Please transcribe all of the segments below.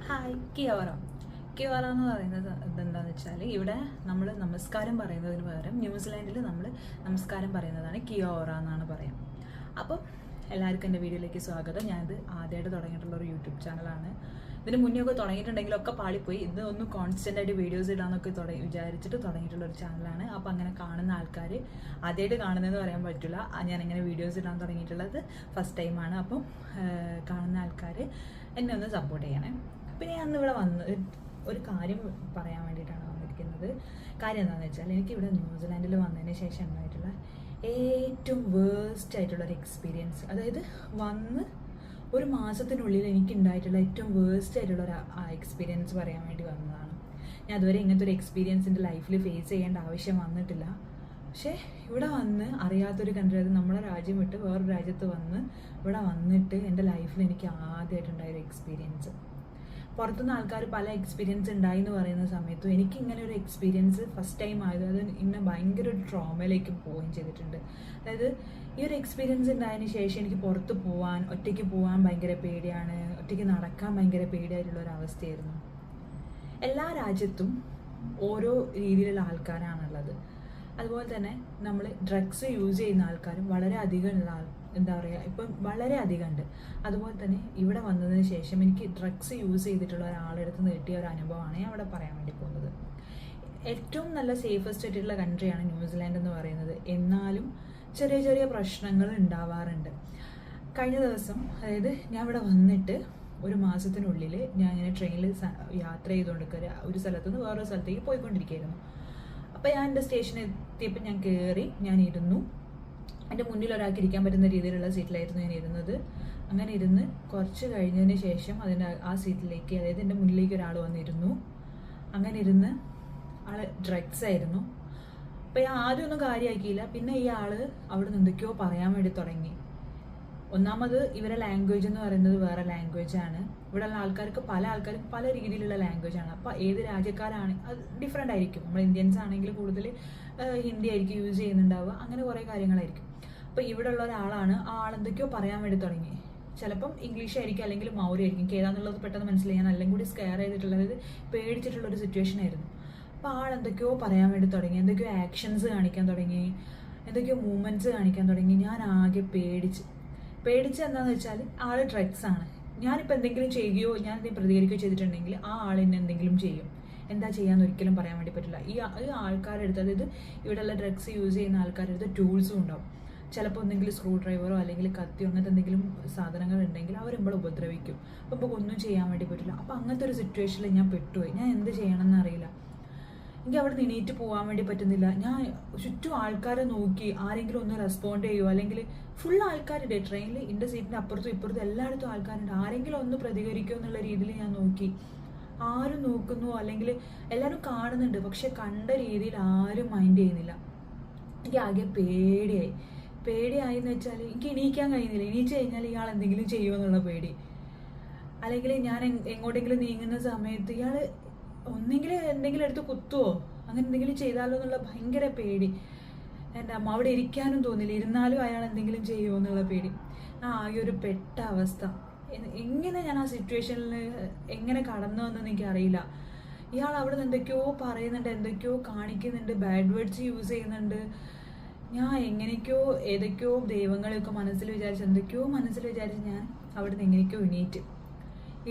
Hi Kiora. Kiora എന്ന് പറയുന്നത് ഇതെന്താണെന്ന് വെച്ചാൽ ഇവിടെ നമ്മൾ നമസ്കാരം പറയുന്നതിന് പകരം ന്യൂസിലാൻഡിൽ നമ്മൾ നമസ്കാരം പറയുന്നതാണ് കിയോറ എന്നാണ് പറയാം. അപ്പം എല്ലാവർക്കും എൻ്റെ വീഡിയോയിലേക്ക് സ്വാഗതം. ഞാനിത് ആദ്യമായിട്ട് തുടങ്ങിയിട്ടുള്ള ഒരു യൂട്യൂബ് ചാനലാണ്. ഇതിന് മുന്നേ ഒക്കെ തുടങ്ങിയിട്ടുണ്ടെങ്കിലൊക്കെ പാളിപ്പോയി. ഇത് ഒന്ന് കോൺസ്റ്റൻ്റ് ആയിട്ട് വീഡിയോസ് ഇടാന്നൊക്കെ വിചാരിച്ചിട്ട് തുടങ്ങിയിട്ടുള്ള ഒരു ചാനലാണ്. അപ്പോൾ അങ്ങനെ കാണുന്ന ആൾക്കാർ ആദ്യമായിട്ട് കാണുന്നതെന്ന് പറയാൻ പറ്റില്ല. ഞാനിങ്ങനെ വീഡിയോസ് ഇടാൻ തുടങ്ങിയിട്ടുള്ളത് ഫസ്റ്റ് ടൈമാണ്. അപ്പം കാണുന്ന ആൾക്കാർ എന്നെ ഒന്ന് സപ്പോർട്ട് ചെയ്യണേ. പിന്നെ ഞാൻ ഇവിടെ വന്ന് ഒരു കാര്യം പറയാൻ വേണ്ടിയിട്ടാണ് വന്നിരിക്കുന്നത്. കാര്യം എന്താണെന്ന് വെച്ചാൽ എനിക്കിവിടെ ന്യൂസിലാൻഡിൽ വന്നതിന് ശേഷം ഉണ്ടായിട്ടുള്ള ഏറ്റവും വേസ്റ്റ് ആയിട്ടുള്ളൊരു എക്സ്പീരിയൻസ്, അതായത് വന്ന് ഒരു മാസത്തിനുള്ളിൽ എനിക്കുണ്ടായിട്ടുള്ള ഏറ്റവും വേസ്റ്റ് ആയിട്ടുള്ളൊരു എക്സ്പീരിയൻസ് പറയാൻ വേണ്ടി വന്നതാണ്. ഞാൻ അതുവരെ ഇങ്ങനത്തെ ഒരു എക്സ്പീരിയൻസ് എൻ്റെ ലൈഫിൽ ഫേസ് ചെയ്യേണ്ട ആവശ്യം വന്നിട്ടില്ല. പക്ഷേ ഇവിടെ വന്ന് അറിയാത്തൊരു കൺട്രി, അത് നമ്മളെ രാജ്യം വിട്ട് വേറൊരു രാജ്യത്ത് വന്ന് ഇവിടെ വന്നിട്ട് എൻ്റെ ലൈഫിൽ എനിക്ക് ആദ്യമായിട്ടുണ്ടായൊരു എക്സ്പീരിയൻസ്. പുറത്തുനിന്ന് ആൾക്കാർ പല എക്സ്പീരിയൻസ് ഉണ്ടായി എന്ന് പറയുന്ന സമയത്തും എനിക്ക് ഇങ്ങനെ ഒരു എക്സ്പീരിയൻസ് ഫസ്റ്റ് ടൈം ആയത് അത് ഇന്നെ ഭയങ്കര ഒരു ട്രോമയിലേക്ക് പോവുകയും ചെയ്തിട്ടുണ്ട്. അതായത് ഈ ഒരു എക്സ്പീരിയൻസ് ഉണ്ടായതിന് ശേഷം എനിക്ക് പുറത്ത് പോകാൻ, ഒറ്റയ്ക്ക് പോകാൻ ഭയങ്കര പേടിയാണ്, ഒറ്റയ്ക്ക് നടക്കാൻ ഭയങ്കര പേടിയായിട്ടുള്ള ഒരു അവസ്ഥയായിരുന്നു. എല്ലാ രാജ്യത്തും ഓരോ രീതിയിലുള്ള ആൾക്കാരാണുള്ളത്. അതുപോലെ തന്നെ നമ്മൾ ഡ്രഗ്സ് യൂസ് ചെയ്യുന്ന ആൾക്കാരും വളരെ അധികമുള്ള എന്താ പറയുക, ഇപ്പം വളരെ അധികം ഉണ്ട്. അതുപോലെ തന്നെ ഇവിടെ വന്നതിന് ശേഷം എനിക്ക് ഡ്രഗ്സ് യൂസ് ചെയ്തിട്ടുള്ള ഒരാളെടുത്ത് കിട്ടിയ ഒരു അനുഭവമാണ് ഞാൻ ഇവിടെ പറയാൻ വേണ്ടി പോകുന്നത്. ഏറ്റവും നല്ല സേഫസ്റ്റ് ആയിട്ടുള്ള കൺട്രിയാണ് ന്യൂസിലാൻഡ് എന്ന് പറയുന്നത്. എന്നാലും ചെറിയ ചെറിയ പ്രശ്നങ്ങൾ ഉണ്ടാവാറുണ്ട്. കഴിഞ്ഞ ദിവസം, അതായത് ഞാൻ ഇവിടെ വന്നിട്ട് ഒരു മാസത്തിനുള്ളിൽ ഞാൻ ഇങ്ങനെ ട്രെയിനിൽ യാത്ര ചെയ്തുകൊണ്ടിരിക്കുക ഒരു സ്ഥലത്തുനിന്ന് വേറൊരു സ്ഥലത്തേക്ക് പോയിക്കൊണ്ടിരിക്കുകയായിരുന്നു. അപ്പോൾ ഞാൻ എൻ്റെ സ്റ്റേഷനിൽ എത്തിയപ്പോൾ ഞാൻ കയറി, ഞാൻ ഇരുന്നു. എൻ്റെ മുന്നിൽ ഒരാൾക്ക് ഇരിക്കാൻ പറ്റുന്ന രീതിയിലുള്ള സീറ്റിലായിരുന്നു ഞാൻ ഇരുന്നത്. അങ്ങനെ ഇരുന്ന് കുറച്ച് കഴിഞ്ഞതിന് ശേഷം അതിൻ്റെ ആ സീറ്റിലേക്ക്, അതായത് എൻ്റെ മുന്നിലേക്ക് ഒരാൾ വന്നിരുന്നു. അങ്ങനെ ഇരുന്ന് ആൾ ഡ്രഗ്സ് ആയിരുന്നു. അപ്പോൾ ഞാൻ ആദ്യം ഒന്നും കാര്യമാക്കിയില്ല. പിന്നെ ഈ ആൾ അവിടെ നിന്ന് എന്തൊക്കെയോ പറയാൻ വേണ്ടി തുടങ്ങി. ഒന്നാമത് ഇവരെ ലാംഗ്വേജ് എന്ന് പറയുന്നത് വേറെ ലാംഗ്വേജാണ്. ഇവിടെയുള്ള ആൾക്കാർക്ക് പല ആൾക്കാരും പല രീതിയിലുള്ള ലാംഗ്വേജാണ്. അപ്പോൾ ഏത് രാജ്യക്കാരാണ് അത് ഡിഫറെൻ്റ് ആയിരിക്കും. നമ്മൾ ഇന്ത്യൻസ് ആണെങ്കിൽ കൂടുതൽ ഹിന്ദി ആയിരിക്കും യൂസ് ചെയ്യുന്നുണ്ടാവുക, അങ്ങനെ കുറേ കാര്യങ്ങളായിരിക്കും. അപ്പോൾ ഇവിടെ ഉള്ള ഒരാളാണ്, ആ ആളെന്തൊക്കെയോ പറയാൻ വേണ്ടി തുടങ്ങി. ചിലപ്പം ഇംഗ്ലീഷ് ആയിരിക്കും, അല്ലെങ്കിൽ മൗര്യ ആയിരിക്കും. ഏതാണെന്നുള്ളത് പെട്ടെന്ന് മനസ്സിലായി. ഞാൻ എല്ലാം കൂടി സ്കെയർ ചെയ്തിട്ടുള്ളത്, പേടിച്ചിട്ടുള്ളൊരു സിറ്റുവേഷൻ ആയിരുന്നു. അപ്പോൾ ആളെന്തൊക്കെയോ പറയാൻ വേണ്ടി തുടങ്ങി, എന്തൊക്കെയോ ആക്ഷൻസ് കാണിക്കാൻ തുടങ്ങി, എന്തൊക്കെയോ മൂവ്മെൻറ്റ്സ് കാണിക്കാൻ തുടങ്ങി. ഞാൻ ആകെ പേടിച്ച് എന്താണെന്ന് വെച്ചാൽ ആൾ ഡ്രഗ്സ് ആണ്. ഞാനിപ്പോൾ എന്തെങ്കിലും ചെയ്യുകയോ ഞാൻ എന്തെങ്കിലും പ്രതികരിക്കുകയോ ചെയ്തിട്ടുണ്ടെങ്കിൽ ആ ആളിനെ എന്തെങ്കിലും ചെയ്യും. എന്താ ചെയ്യാന്ന് ഒരിക്കലും പറയാൻ വേണ്ടി പറ്റില്ല. ഈ ആൾക്കാരുടെ അടുത്ത്, അതായത് ഇവിടെയുള്ള ഡ്രഗ്സ് യൂസ് ചെയ്യുന്ന ആൾക്കാരുടെ അടുത്ത് ടൂൾസും ഉണ്ടാവും. ചിലപ്പോൾ എന്തെങ്കിലും സ്ക്രൂ ഡ്രൈവറോ അല്ലെങ്കിൽ കത്തിയോ അങ്ങനത്തെ എന്തെങ്കിലും സാധനങ്ങൾ ഉണ്ടെങ്കിൽ അവർ നമ്മളെ ഉപദ്രവിക്കും. അപ്പോൾ നമുക്ക് ഒന്നും ചെയ്യാൻ വേണ്ടി പറ്റില്ല. അപ്പോൾ അങ്ങനത്തെ ഒരു സിറ്റുവേഷനിൽ ഞാൻ പെട്ടുപോയി. ഞാൻ എന്ത് ചെയ്യണമെന്ന് അറിയില്ല. എനിക്ക് അവിടെ എണീറ്റ് പോകാൻ വേണ്ടി പറ്റുന്നില്ല. ഞാൻ ചുറ്റും ആൾക്കാരെ നോക്കി, ആരെങ്കിലും ഒന്ന് റെസ്പോണ്ട് ചെയ്യുമോ, അല്ലെങ്കിൽ ഫുൾ ആൾക്കാരുണ്ട് ട്രെയിനിൽ. എൻ്റെ സീറ്റിൻ്റെ അപ്പുറത്തും ഇപ്പുറത്തും എല്ലായിടത്തും ആൾക്കാരുണ്ട്. ആരെങ്കിലും ഒന്ന് പ്രതികരിക്കുമോ എന്നുള്ള രീതിയിൽ ഞാൻ നോക്കി. ആരും നോക്കുന്നു, അല്ലെങ്കിൽ എല്ലാവരും കാണുന്നുണ്ട്, പക്ഷെ കണ്ട രീതിയിൽ ആരും മൈൻഡ് ചെയ്യുന്നില്ല. എനിക്ക് ആകെ പേടിയായി എന്ന് വെച്ചാൽ എനിക്ക് എണീക്കാൻ കഴിയുന്നില്ല. എണീച്ച് കഴിഞ്ഞാൽ ഇയാൾ എന്തെങ്കിലും ചെയ്യുമോ എന്നുള്ള പേടി, അല്ലെങ്കിൽ ഞാൻ എങ്ങോട്ടെങ്കിലും നീങ്ങുന്ന സമയത്ത് ഇയാൾ ഒന്നെങ്കിലും എന്തെങ്കിലും എടുത്ത് കുത്തുവോ, അങ്ങനെ എന്തെങ്കിലും ചെയ്താലോ എന്നുള്ള ഭയങ്കര പേടി. എൻ്റെ അമ്മ അവിടെ ഇരിക്കാനും തോന്നില്ല, ഇരുന്നാലും അയാൾ എന്തെങ്കിലും ചെയ്യുമോ എന്നുള്ള പേടി. ആകെ ഒരു പെട്ട അവസ്ഥ. എങ്ങനെ ഞാൻ ആ സിറ്റുവേഷനിൽ എങ്ങനെ കടന്നു വന്നെന്ന് എനിക്കറിയില്ല. ഇയാൾ അവിടെ നിന്ന് എന്തൊക്കെയോ പറയുന്നുണ്ട്, എന്തൊക്കെയോ കാണിക്കുന്നുണ്ട്, ബാഡ് വേർഡ്സ് യൂസ് ചെയ്യുന്നുണ്ട്. ഞാൻ എങ്ങനെയൊക്കെയോ ഏതൊക്കെയോ ദൈവങ്ങളെയൊക്കെ മനസ്സിൽ വിചാരിച്ച് ഞാൻ അവിടെ നിന്ന് എങ്ങനെയൊക്കെയോ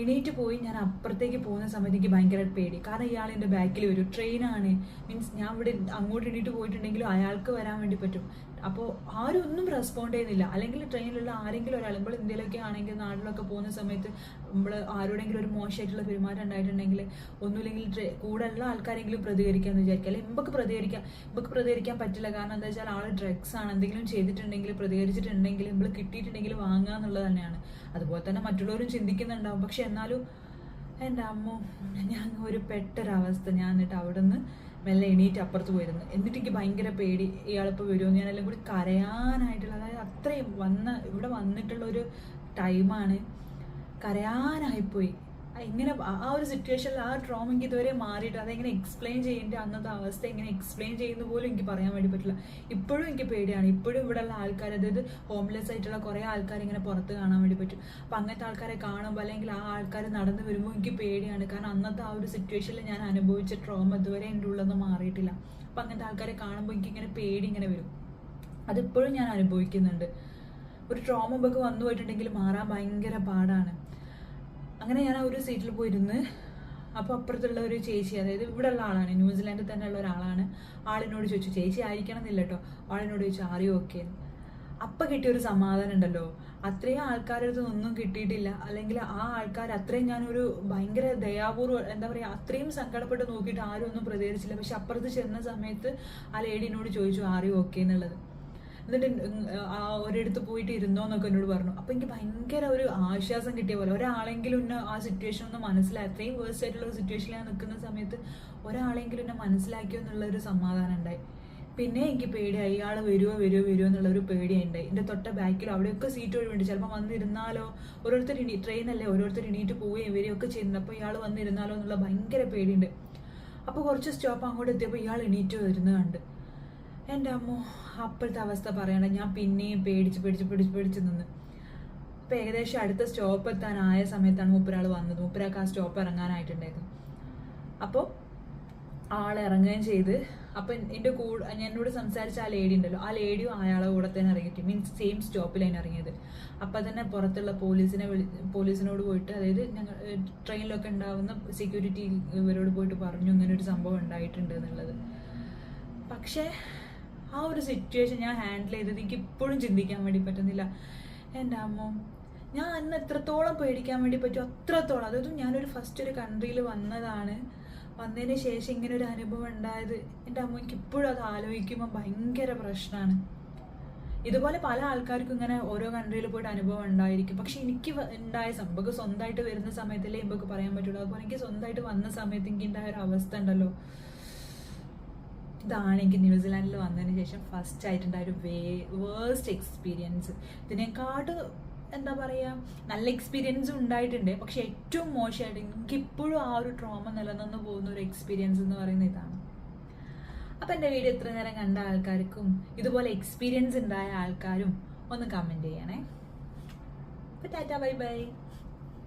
എണീറ്റ് പോയി. ഞാൻ അപ്പുറത്തേക്ക് പോകുന്ന സമയത്ത് എനിക്ക് ഭയങ്കര പേടി. കാരണം ഇയാൾ എൻ്റെ ബാക്കിൽ വരും. ട്രെയിനാണ്, മീൻസ് ഞാൻ ഇവിടെ അങ്ങോട്ട് എണീറ്റ് പോയിട്ടുണ്ടെങ്കിലും അയാൾക്ക് വരാൻ വേണ്ടി പറ്റും. അപ്പോൾ ആരും ഒന്നും റെസ്പോണ്ട് ചെയ്യുന്നില്ല. അല്ലെങ്കിൽ ട്രെയിനിലുള്ള ആരെങ്കിലും ഒരാൾ, നമ്മൾ ഇന്ത്യയിലൊക്കെ ആണെങ്കിൽ നാട്ടിലൊക്കെ പോകുന്ന സമയത്ത് നമ്മൾ ആരോടെങ്കിലും ഒരു മോശമായിട്ടുള്ള പെരുമാറ്റം ഉണ്ടായിട്ടുണ്ടെങ്കിൽ ഒന്നുമില്ലെങ്കിൽ കൂടെ ഉള്ള ആൾക്കാരെങ്കിലും പ്രതികരിക്കാമെന്ന് വിചാരിക്കുക. അല്ലെങ്കിൽ നമുക്ക് പ്രതികരിക്കാൻ പറ്റില്ല. കാരണം എന്താ വെച്ചാൽ ആൾ ഡ്രഗ്സ് ആണ്. എന്തെങ്കിലും ചെയ്തിട്ടുണ്ടെങ്കിൽ, പ്രതികരിച്ചിട്ടുണ്ടെങ്കിൽ, നമ്മൾ കിട്ടിയിട്ടുണ്ടെങ്കിൽ വാങ്ങുക എന്നുള്ളത് തന്നെയാണ്. അതുപോലെ തന്നെ മറ്റുള്ളവരും ചിന്തിക്കുന്നുണ്ടാവും. പക്ഷെ എന്നാലും എൻ്റെ അമ്മ, ഞാൻ ഒരു പെട്ടൊരവസ്ഥ. ഞാൻ എന്നിട്ട് അവിടെ നിന്ന് മെല്ലെ എണീറ്റ് അപ്പുറത്ത് പോയിരുന്നു. എന്നിട്ട് എനിക്ക് ഭയങ്കര പേടി, ഇയാളിപ്പോൾ വരുമോ. ഞാനെല്ലാം കൂടി കരയാനായിട്ടുള്ള, അതായത് അത്രയും ഇവിടെ വന്നിട്ടുള്ളൊരു ടൈമാണ്, കരയാനായിപ്പോയി. ഇങ്ങനെ ആ ഒരു സിറ്റുവേഷനിൽ ആ ട്രോമ എനിക്ക് ഇതുവരെ മാറിയിട്ട് അതെങ്ങനെ എക്സ്പ്ലെയിൻ ചെയ്യേണ്ട അന്നത്തെ അവസ്ഥ എങ്ങനെ എക്സ്പ്ലെയിൻ ചെയ്യുന്ന പോലും എനിക്ക് പറയാൻ വേണ്ടി പറ്റില്ല. ഇപ്പോഴും എനിക്ക് പേടിയാണ്. ഇപ്പോഴും ഇവിടെയുള്ള ആൾക്കാർ, അതായത് ഹോംലെസ് ആയിട്ടുള്ള കുറേ ആൾക്കാർ ഇങ്ങനെ പുറത്ത് കാണാൻ വേണ്ടി പറ്റും. അപ്പം അങ്ങനത്തെ ആൾക്കാരെ കാണുമ്പോൾ അല്ലെങ്കിൽ ആ ആൾക്കാർ നടന്നു വരുമ്പോൾ എനിക്ക് പേടിയാണ്. കാരണം അന്നത്തെ ആ ഒരു സിറ്റുവേഷനിൽ ഞാൻ അനുഭവിച്ച ട്രോമ ഇതുവരെ എൻ്റെ ഉള്ളൊന്നും മാറിയിട്ടില്ല. അപ്പം അങ്ങനത്തെ ആൾക്കാരെ കാണുമ്പോൾ എനിക്കിങ്ങനെ പേടി ഇങ്ങനെ വരും. അതിപ്പോഴും ഞാൻ അനുഭവിക്കുന്നുണ്ട്. ഒരു ട്രോമ ഒക്കെ വന്നു പോയിട്ടുണ്ടെങ്കിൽ മാറാൻ ഭയങ്കര പാടാണ്. അങ്ങനെ ഞാൻ ആ ഒരു സീറ്റിൽ പോയിരുന്ന് അപ്പോൾ അപ്പുറത്തുള്ള ഒരു ചേച്ചി, അതായത് ഇവിടെ ഉള്ള ആളാണ്, ന്യൂസിലാൻഡിൽ തന്നെ ഉള്ള ഒരാളാണ്, ആളിനോട് ചോദിച്ചു, ചേച്ചി ആയിരിക്കണം എന്നില്ല കേട്ടോ, ആളിനോട് ചോദിച്ചു ആരെയോ ഓക്കെ. അപ്പം കിട്ടിയൊരു സമാധാനം ഉണ്ടല്ലോ, അത്രയും ആൾക്കാരുടെ അടുത്ത് ഒന്നും കിട്ടിയിട്ടില്ല. അല്ലെങ്കിൽ ആ ആൾക്കാർ അത്രയും ഞാനൊരു ഭയങ്കര ദയാപൂർവ്വം എന്താ പറയുക, അത്രയും സങ്കടപ്പെട്ട് നോക്കിയിട്ട് ആരും ഒന്നും പ്രതികരിച്ചില്ല. പക്ഷെ അപ്പുറത്ത് ചെന്ന സമയത്ത് ആ ലേഡിനോട് ചോദിച്ചു ആരെയോ ഓക്കെ എന്നുള്ളത്. എന്നിട്ട് ആ ഒരിടത്ത് പോയിട്ട് ഇരുന്നോ എന്നൊക്കെ എന്നോട് പറഞ്ഞു. അപ്പം എനിക്ക് ഭയങ്കര ഒരു ആശ്വാസം കിട്ടിയ പോലെ, ഒരാളെങ്കിലും എന്നെ ആ സിറ്റുവേഷൻ ഒന്ന് മനസ്സിലായി, അത്രയും വേഴ്സ്റ്റ് ആയിട്ടുള്ള ഒരു സിറ്റുവേഷനിൽ ഞാൻ നിൽക്കുന്ന സമയത്ത് ഒരാളെങ്കിലും എന്നെ മനസ്സിലാക്കിയോ എന്നുള്ളൊരു സമാധാനം ഉണ്ടായി. പിന്നെ എനിക്ക് പേടിയായി, ഇയാൾ വരുമോ എന്നുള്ളൊരു പേടിയുണ്ടായി. എൻ്റെ തൊട്ട ബാക്കിലോ അവിടെയൊക്കെ സീറ്റ് ഒഴിവുണ്ട്, ചിലപ്പോൾ വന്നിരുന്നാലോ, ഓരോരുത്തർ ട്രെയിനല്ലേ, ഓരോരുത്തർ എണീറ്റ് പോവുകയും വരികയൊക്കെ ചെയ്യുന്നത്, അപ്പോൾ ഇയാൾ വന്നിരുന്നാലോ എന്നുള്ള ഭയങ്കര പേടിയുണ്ട്. അപ്പോൾ കുറച്ച് സ്റ്റോപ്പ് അങ്ങോട്ട് എത്തിയപ്പോൾ ഇയാൾ എണീറ്റ് വരുന്നത് കണ്ട് എൻ്റെ അമ്മോ, അപ്പോഴത്തെ അവസ്ഥ പറയണ്ട, ഞാൻ പിന്നെയും പേടിച്ച് നിന്ന്. അപ്പം ഏകദേശം അടുത്ത സ്റ്റോപ്പ് എത്താനായ സമയത്താണ് മൂപ്പരാൾ വന്നത്. മൂപ്പരാൾക്ക് ആ സ്റ്റോപ്പ് ഇറങ്ങാനായിട്ടുണ്ടായിരുന്നു. അപ്പോൾ ആൾ ഇറങ്ങുകയും ചെയ്ത്. അപ്പം എൻ്റെ എന്നോട് സംസാരിച്ച ആ ലേഡി ഉണ്ടല്ലോ, ആ ലേഡിയും അയാളെ കൂടെ തന്നെ ഇറങ്ങിയിട്ട്, മീൻസ് സെയിം സ്റ്റോപ്പിലാണ് ഇറങ്ങിയത്. അപ്പം തന്നെ പുറത്തുള്ള പോലീസിനോട് പോയിട്ട്, അതായത് ഞങ്ങൾ ട്രെയിനിലൊക്കെ ഉണ്ടാവുന്ന സെക്യൂരിറ്റി ഇവരോട് പോയിട്ട് പറഞ്ഞു ഇങ്ങനെ ഒരു സംഭവം ഉണ്ടായിട്ടുണ്ട് എന്നുള്ളത്. പക്ഷേ ആ ഒരു സിറ്റുവേഷൻ ഞാൻ ഹാൻഡിൽ ചെയ്തത് എനിക്ക് ഇപ്പോഴും ചിന്തിക്കാൻ വേണ്ടി പറ്റുന്നില്ല. എൻ്റെ അമ്മോ, ഞാൻ അന്ന് എത്രത്തോളം പേടിക്കാൻ വേണ്ടി പറ്റും അത്രത്തോളം. അതായത് ഞാനൊരു ഫസ്റ്റ് ഒരു കൺട്രിയിൽ വന്നതിന് ശേഷം ഇങ്ങനെ ഒരു അനുഭവം ഉണ്ടായത്, എൻ്റെ അമ്മ എനിക്ക് ഇപ്പോഴും അത് ആലോചിക്കുമ്പോൾ ഭയങ്കര പ്രശ്നമാണ്. ഇതുപോലെ പല ആൾക്കാർക്കും ഇങ്ങനെ ഓരോ കൺട്രിയിൽ പോയിട്ട് അനുഭവം ഉണ്ടായിരിക്കും. പക്ഷെ എനിക്ക് ഉണ്ടായ സംഭവം സ്വന്തമായിട്ട് വരുന്ന സമയത്തല്ലേ നമുക്ക് പറയാൻ പറ്റുള്ളൂ. അതുപോലെ എനിക്ക് സ്വന്തമായിട്ട് വന്ന സമയത്ത് എനിക്ക് ഉണ്ടായ ഒരു അവസ്ഥ ഉണ്ടല്ലോ, ഇതാണ് എനിക്ക് ന്യൂസിലാൻഡിൽ വന്നതിന് ശേഷം ഫസ്റ്റ് ആയിട്ടുണ്ടായ ഒരു വേഴ്സ്റ്റ് എക്സ്പീരിയൻസ്. ഇതിനെക്കാട്ടും എന്താ പറയുക, നല്ല എക്സ്പീരിയൻസും ഉണ്ടായിട്ടുണ്ട്. പക്ഷെ ഏറ്റവും മോശമായിട്ട് എനിക്കിപ്പോഴും ആ ഒരു ട്രോമ നിലനിന്ന് പോകുന്ന ഒരു എക്സ്പീരിയൻസ് എന്ന് പറയുന്നത് ഇതാണ്. അപ്പം എൻ്റെ വീഡിയോ ഇത്ര നേരം കണ്ട ആൾക്കാർക്കും ഇതുപോലെ എക്സ്പീരിയൻസ് ഉണ്ടായ ആൾക്കാരും ഒന്ന് കമൻറ്റ് ചെയ്യണേ. അപ്പം ടാറ്റ, ബൈ ബൈ.